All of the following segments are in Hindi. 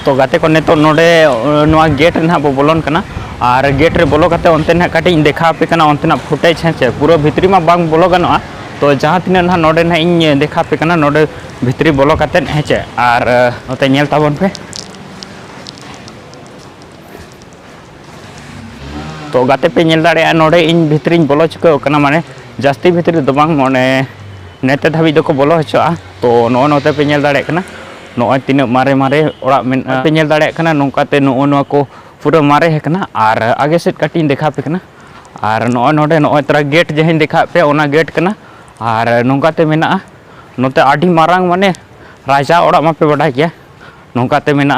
तो गाते को नेतो नोडे नोआ गेट ना बो बोलोन कना और गेट रे बोलो कते ओनते ना काटी देखा पे कना ओनते ना फुटेज है पूरा भितरी मा बांग बोलो गनोआ तो जहाँ तीन ना नोडे ना इन देखा पे कना नोडे भितरी बोलो कते हेचे और नोते नेल ताबोन पे तो गाते पे नेल दाड़े नोडे इन भितरी बोलो चुके कना माने जास्ती भितरी दो बांग माने नेते धाबी दो को बोलो हचोआ तो नो नोते पे नेल दाड़े कना नो तीन मारे मारे ओड़ा में पे नेल दाड़े कना नोंकाते नो को पूरा मारे है कना और आगे से कटिंग देखा पे कना और नो नोडे नो तरा गेट जहिन देखा पे ओना गेट कना और नोंकाते मेना नोते आडी मारांग माने राजा ओड़ा मा पे बड़ा गया नोंकाते मेना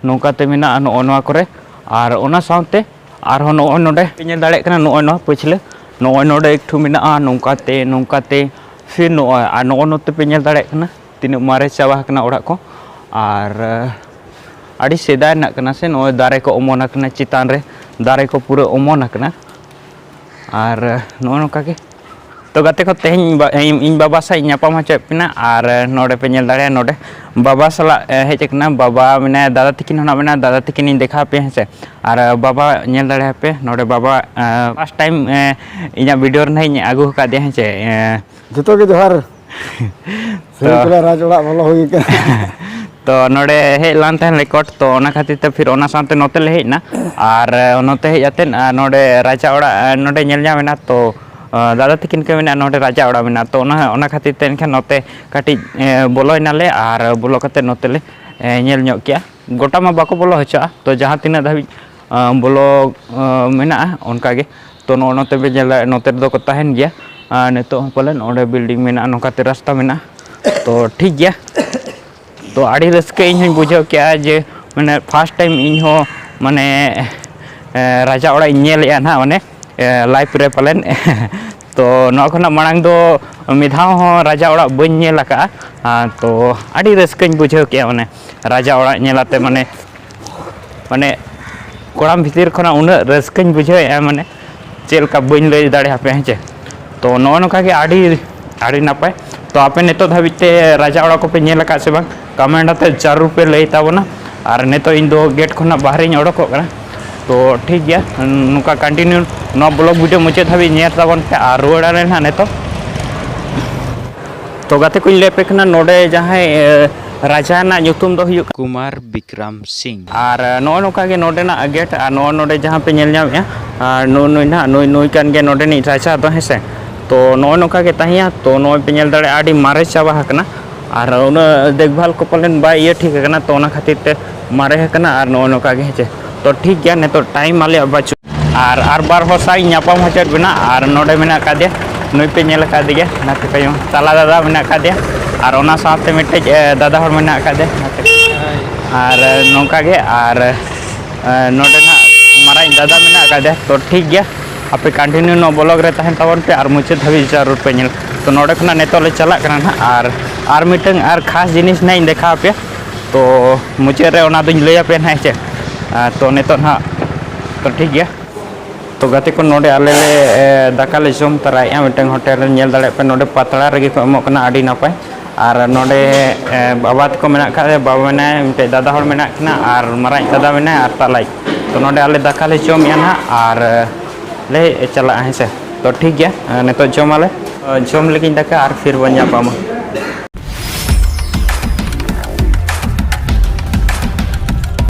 नो नोआ करे और ओना साउते और नो नोडे पे नेल दाड़े कना नो पछले नो नोडे एक ठु मेना नोंकाते फिर नो और नो नोते पे नेल दाड़े कना तीन मारे चाबा कना ओड़ा को और आड़ी सेदाय ना कना से नो दारे को ओमोन कना चितान रे दारे को पूरा ओमोन कना और नो नोका के तो गाते को तेहन इन बाबा सा न्यापाम हचेपना और नोडे पे नेल दाड़े नोडे बाबा सला हेचकना बाबा मेना दादा तिकिन होना मेना दादा तिकिन देखा पे है और बाबा नेल दाड़े पे नोडे बाबा फर्स्ट टाइम इना वीडियो रे आगु का दे है जतो के जोहार तो राज ओड़ा बोलो होई के तो नोडे हे लान तहन रिकॉर्ड तो ओना खातिर ते फिर ओना साथे नोते ले हेना और नोते हे जाते नोडे राजा ओड़ा नोडे नेल जामेना तो दादा तकिन के मेना नोडे राजा ओड़ा मेना तो ओना खातिर ते एनखान नोते काटी बोलोइनाले और बोलो कते नोते ले नेल ᱧᱚᱜ किया गोटा मा बाको बोलो हचा तो जहां तीना धाबी बोलो मेना उनका गे तो नोते बे नोते दो को तहन गया नेतो पलन ओडे बिल्डिंग मेना नोकाते रास्ता मेना तो ठीक गया तो आड़ी रस्के इन बुझाव क्या जे मैंने फर्स्ट टाइम इन हो माने राजा ओड़ा नेलेया ना माने लाइफ रे पलन तो नखना मांग दो मिधाव हो राजा ओड़ा बन नेलका तो आड़ी रस्के बुझाव क्या माने राजा ओड़ा नेलाते माने माने कोड़ाम भीतर खना उन रस्के बुझाव माने चेलका बन लई दाड़े पे हेचे तो नो नका के आड़ी नापाय तो आपे नेतो धाबिते राजा ओड़ा को पे नेलका से बांग कमेंट आते जरूर पे लई ताबोना और नेतो इन दो गेट खना बाहर इन ओडको कना तो ठीक गया नुका कंटिन्यू नो ब्लॉग वीडियो मुचे धाबी नेर ताबोन पे और रोड़ा रे ना नेतो तो गाते को ले पे कना नोडे जहां राजा ना ᱧᱩᱛᱩᱢ दो हुयु कुमार विक्रम सिंह और नो नोका के नोडे ना गेट और नो नोडे जहां पे नेल ᱧᱟᱢ और नो ना नो कान के नोडे नि राजा दो हेसे तो नो नोका के तहिया तो नो पे नेल दाड़े आडी मारे चाबा हकना और उन देखभाल को पलन बा ये ठीक है तो ओना खातिर ते मारे हकना और नो नोका के हेचे तो ठीक गया ने तो टाइम आले बाचु और बार हो साई ᱧᱟᱯᱟᱢ हचर बिना और नोडे मेना का दे नुई पे नेल का दिया नाते कयो ताला दादा मेना का दे और ओना साथे मिटे दादा हर मेना का दे और नोका के और नोडे ना माराई दादा मेना का दे तो ठीक गया आपे कंटिन्यू नो ब्लॉग रे तहन ताबन पे और मुचे धाबी जरूर पे नेल तो नोडे खना नेतो ले चला कना ना और मिटंग और खास जिनिस नहीं देखा पे तो मुचे रे ओना दुन लया पे ना छे तो नेतो ना तो ठीक गया तो गाते को नोडे आले ले दाका ले जम तराया मिटंग होटल नेल दाड़े पे नोडे पातला रेगे को एमो कना आडी नापाय और नोडे बाबा को मेना खादे बाबा मेना मिटे दादा हर मेना कना और माराई दादा मेना और तालाई तो नोडे आले दाका ले जम या ना और ले चला है से तो ठीक गया ने तो जम आले जम लेकिन दाका और फिर बन जापामा